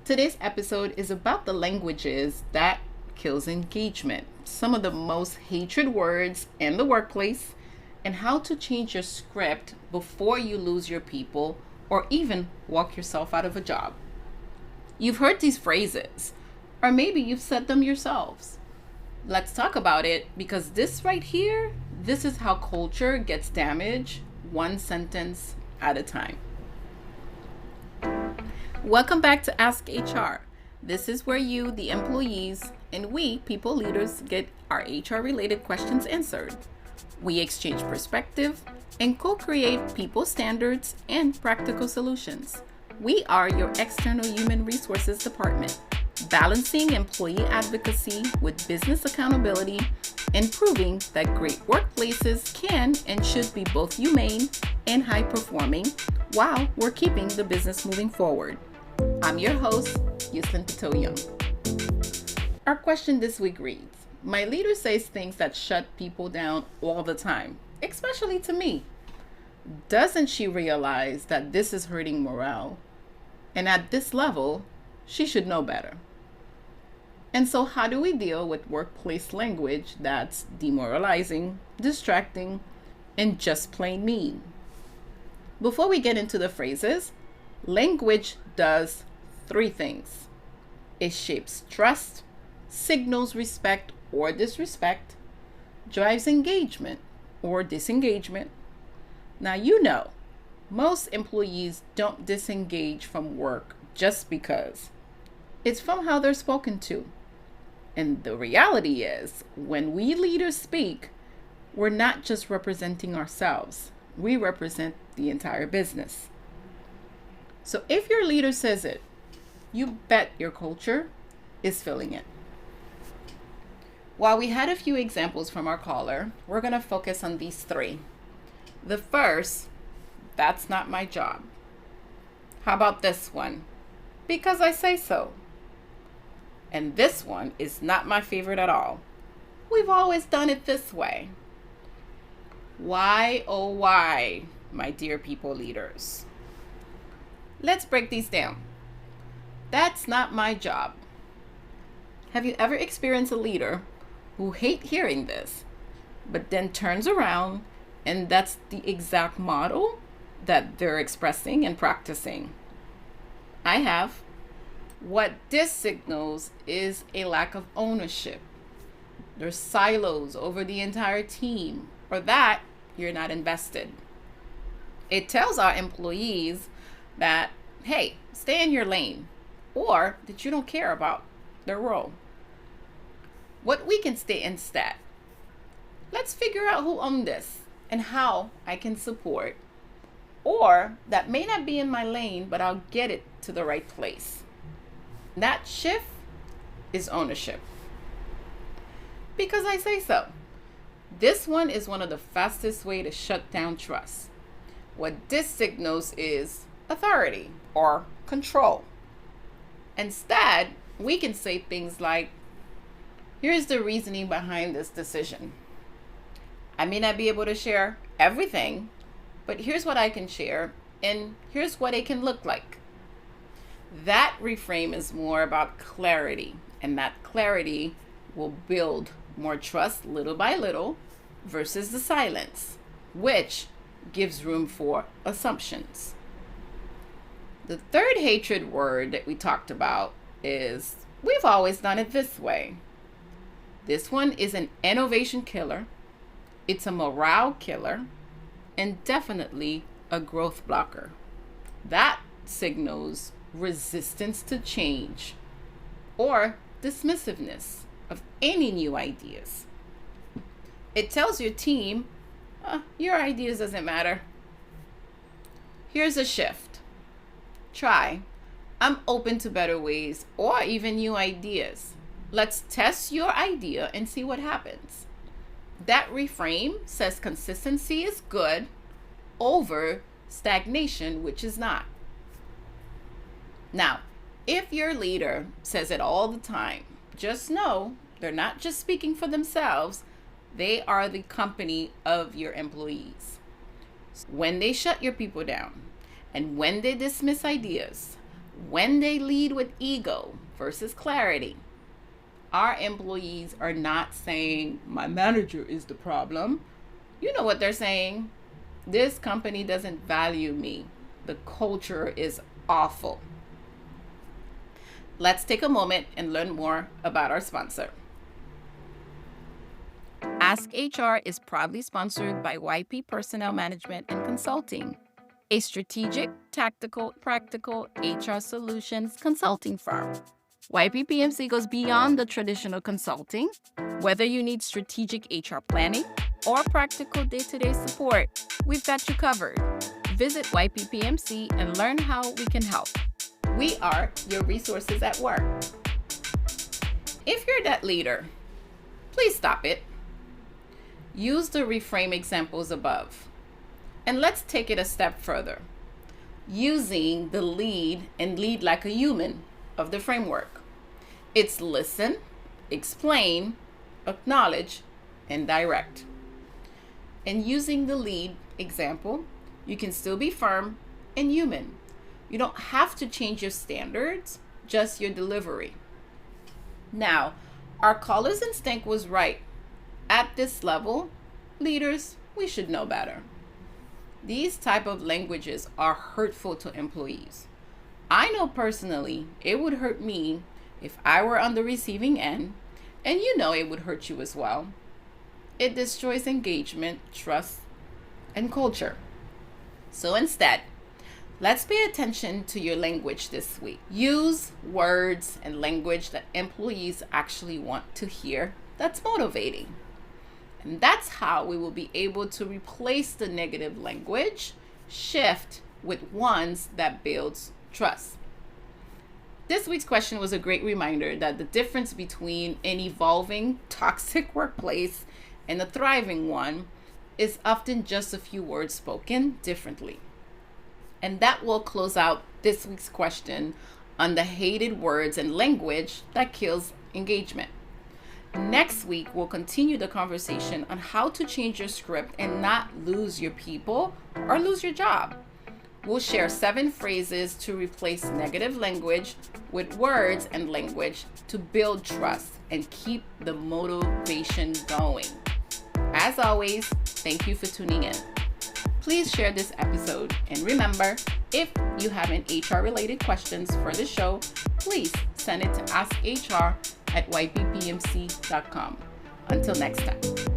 Today's episode is about the languages that kills engagement, some of the most hated words in the workplace, and how to change your script before you lose your people or even walk yourself out of a job. You've heard these phrases, or maybe you've said them yourselves. Let's talk about it because this right here, this is how culture gets damaged one sentence at a time. Welcome back to Ask HR. This is where you, the employees, and we, people leaders, get our HR related questions answered. We exchange perspective and co-create people standards and practical solutions. We are your external human resources department, balancing employee advocacy with business accountability and proving that great workplaces can and should be both humane and high performing while we're keeping the business moving forward. I'm your host, Yuslin Pito-Young. Our question this week reads, my leader says things that shut people down all the time, especially to me. Doesn't she realize that this is hurting morale? And at this level, she should know better. And so how do we deal with workplace language that's demoralizing, distracting, and just plain mean? Before we get into the phrases, language does three things. It shapes trust, signals respect or disrespect, drives engagement or disengagement. Now you know, most employees don't disengage from work just because. It's from how they're spoken to. And the reality is, when we leaders speak, we're not just representing ourselves. We represent the entire business. So if your leader says it, you bet your culture is feeling it. While we had a few examples from our caller, we're going to focus on these three. The first, that's not my job. How about this one? Because I say so. And this one is not my favorite at all. We've always done it this way. Why, oh why, my dear people leaders? Let's break these down. That's not my job. Have you ever experienced a leader who hates hearing this, but then turns around and that's the exact model that they're expressing and practicing? I have. What this signals is a lack of ownership. There's silos over the entire team, or that you're not invested. It tells our employees that, hey, stay in your lane, or that you don't care about their role. What we can stay instead. Let's figure out who owns this and how I can support. Or that may not be in my lane, but I'll get it to the right place. That shift is ownership. Because I say so. This one is one of the fastest way to shut down trust. What this signals is authority or control. Instead, we can say things like, here's the reasoning behind this decision. I may not be able to share everything, but here's what I can share, and here's what it can look like. That reframe is more about clarity, and that clarity will build more trust little by little versus the silence, which gives room for assumptions. The third hatred word that we talked about is, we've always done it this way. This one is an innovation killer, it's a morale killer, and definitely a growth blocker. That signals resistance to change or dismissiveness of any new ideas. It tells your team, your ideas doesn't matter. Here's a shift. Try. I'm open to better ways or even new ideas. Let's test your idea and see what happens. That reframe says consistency is good over stagnation, which is not. Now, if your leader says it all the time, just know they're not just speaking for themselves, they are the company of your employees. When they shut your people down and when they dismiss ideas, When they lead with ego versus clarity, our employees are not saying, my manager is the problem. You know what they're saying? This company doesn't value me. The culture is awful. Let's take a moment and learn more about our sponsor. Ask HR is proudly sponsored by YP Personnel Management and Consulting, a strategic, tactical, practical HR solutions consulting firm. YPPMC goes beyond the traditional consulting. Whether you need strategic HR planning or practical day-to-day support, we've got you covered. Visit YPPMC and learn how we can help. We are your resources at work. If you're that leader, please stop it. Use the reframe examples above. And let's take it a step further, using the lead and lead like a human of the framework. It's listen, explain, acknowledge, and direct. And using the lead example, you can still be firm and human. You don't have to change your standards, just your delivery. Now, our caller's instinct was right. At this level, leaders, we should know better. These type of languages are hurtful to employees. I know personally it would hurt me if I were on the receiving end, and you know it would hurt you as well. It destroys engagement, trust, and culture. So instead, let's pay attention to your language this week. Use words and language that employees actually want to hear that's motivating. And that's how we will be able to replace the negative language, shift with ones that builds trust. This week's question was a great reminder that the difference between an evolving toxic workplace and a thriving one is often just a few words spoken differently. And that will close out this week's question on the hated words and language that kills engagement. Next week, we'll continue the conversation on how to change your script and not lose your people or lose your job. We'll share 7 phrases to replace negative language with words and language to build trust and keep the motivation going. As always, thank you for tuning in. Please share this episode, and remember, if you have an HR-related questions for the show, please send it to askhr@yppmc.com. Until next time.